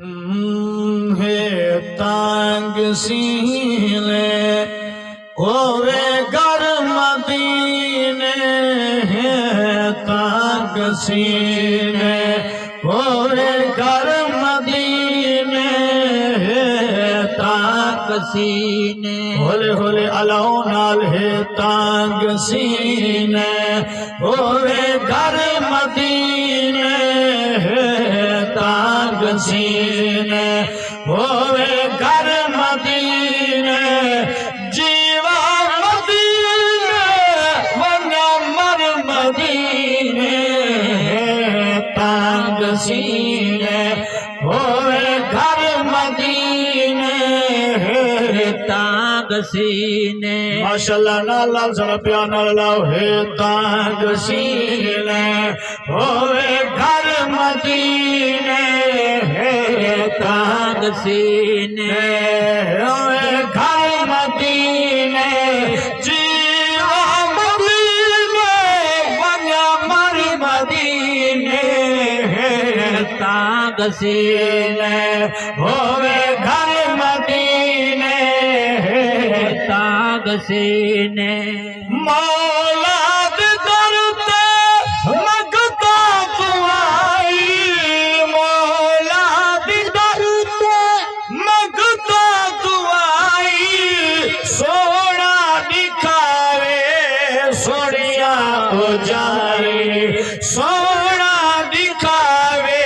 है तांग सीने होवे घर मदीने है तांग सीने होवे घर मदीने है तांग सीने होले होले अलाओ नाल है तांग सीने होवे घर मदीने है तांग सीने होवे घर मदीने जीवा मदीने वना मर मदीने तांग सीने होवे घर मदीने तांग सीने माशाल्लाह नाल सरा प्यार नाल लाओ है तांग सीने होवे घर मदीने तांग सीने होवे घर मदीने जीवा मदीने वना मर मदीने तांग सीने होवे घर मदीने तांग सीने मौला दे दर ते मंगता दुआई मौला दे दर ते मंगता दुआई सोना दिखावे सोनिया हो जाए सोना दिखावे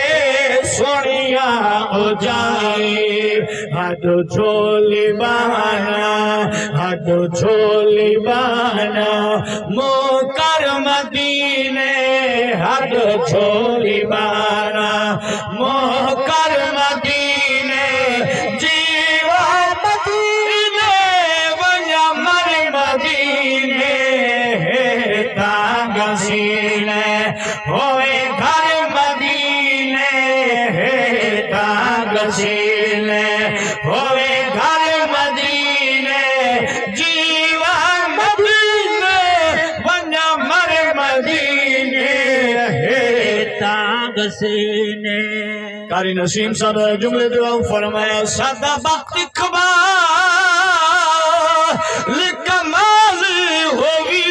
सोनिया हो जाए हाथ झोली बहाना हाथ झोली बहाना मोकर मदीने हाथ झोली बहाना मोकर मदीने जीवा मदीने वना मर मदीने तांग सीने होए घर मदीने तांग सीने होवे घर मदीने जीवा मदीने वना मर मदीने तांग सीने कारी नसीम साहब जुमले दुआ फरमाया सदा वक्त इकबाल कमाल होवी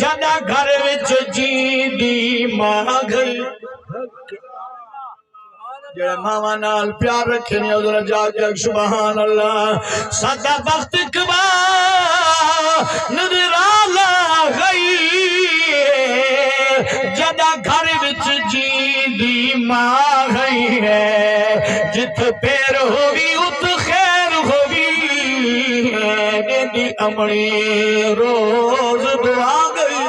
जदा घर विच जी दी मां गई जेड़ा मावा नाल प्यार रखे ने उधर जाग सुभान अल्लाह सदा वक्त इकबाल निराला गई जदा घर विच जी दी मां गई है जिथ पैर होवी उत खैर होवी दी अमड़ी रोज दुआ गई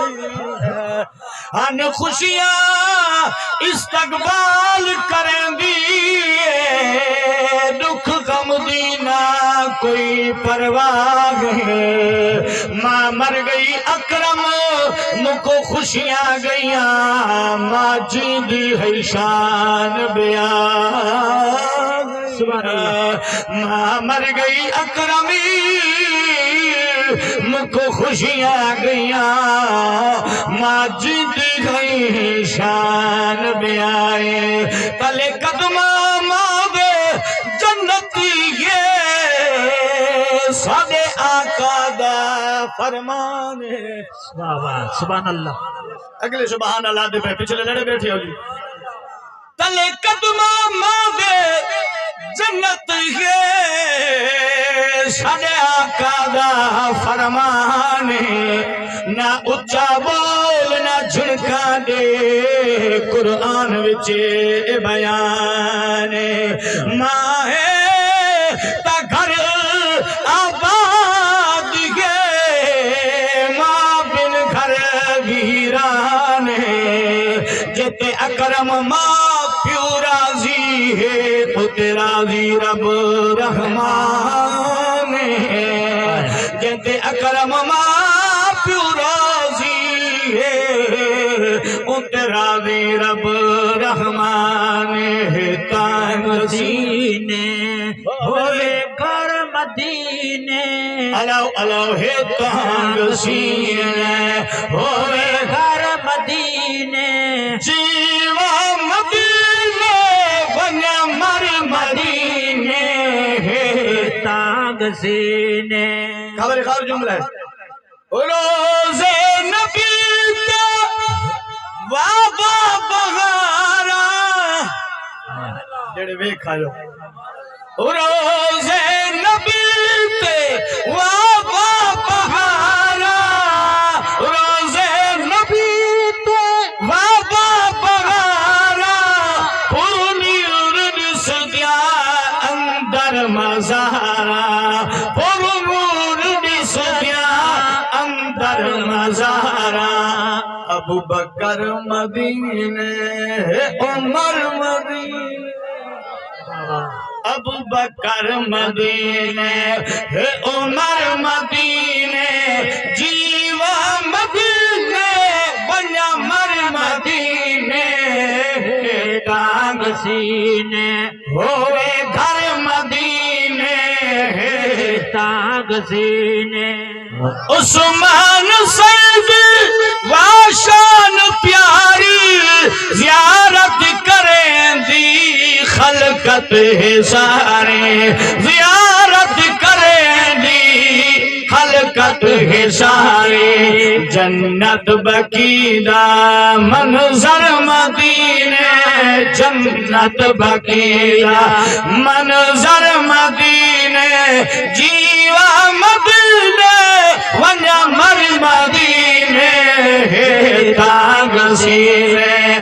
अन खुशियां इस्तकबाल करेंदी दुख गम दी ना कोई परवाह मां मर गई अकरम मुको खुशियां गईया मां जींदी है शान बयान मां मर गई अकरमी मुको खुशियां गईया मां जींदी गई शान बयाए तले कदमा मावे जन्नती ये सादे आका दा फरमान है वाह वाह सुभान अल्लाह अगले सुभान अल्लाह दे पे पिछले लड़े बैठे हो जी तले कदमा मावे जन्नत ये सादे आका दा फरमान ना उच्चा बोल ना झुनका दे कुरान विच बयान मां है ता घर आबाद गे मां बिन घर वीरान जेते अकरम मां प्यू राजी है उते राजी रब रहमान जेते अकरम मां प्यू राजी है उते राजी रब रहमान तांग सीने होवे घर मदीने अलाओ अलाओ है तांग सीने होवे घर मदीने जीवा मदीने तांग सीने खबर खार जुमला है रोज़े नबी का वाबा बहारा जेड़े वे खायो रोज़े नबी ते वाबा बहारा रोज़े नबी ते वाबा बहारा पूरी उर्द सदिया अंदर मज़ारा पूरी उर्द सदिया अंदर मज़ारा अबू बकर मदीने उमर मदीने अबू बकर मदीने उमर मदीने जीवा मदीने बन्या मर मदीने तांग सीने होवे घर मदीने तांग सीने उस्मान सैद वाशान प्यारी ज़ियारत करें दी खलकत है सारे ज़ियारत करें दी खलकत है सारे जन्नत बकीदा मंजर मदीने जन्नत बकीदा मंजर मदीने जीवा मदीने वन्या मर मदीने तांग सीने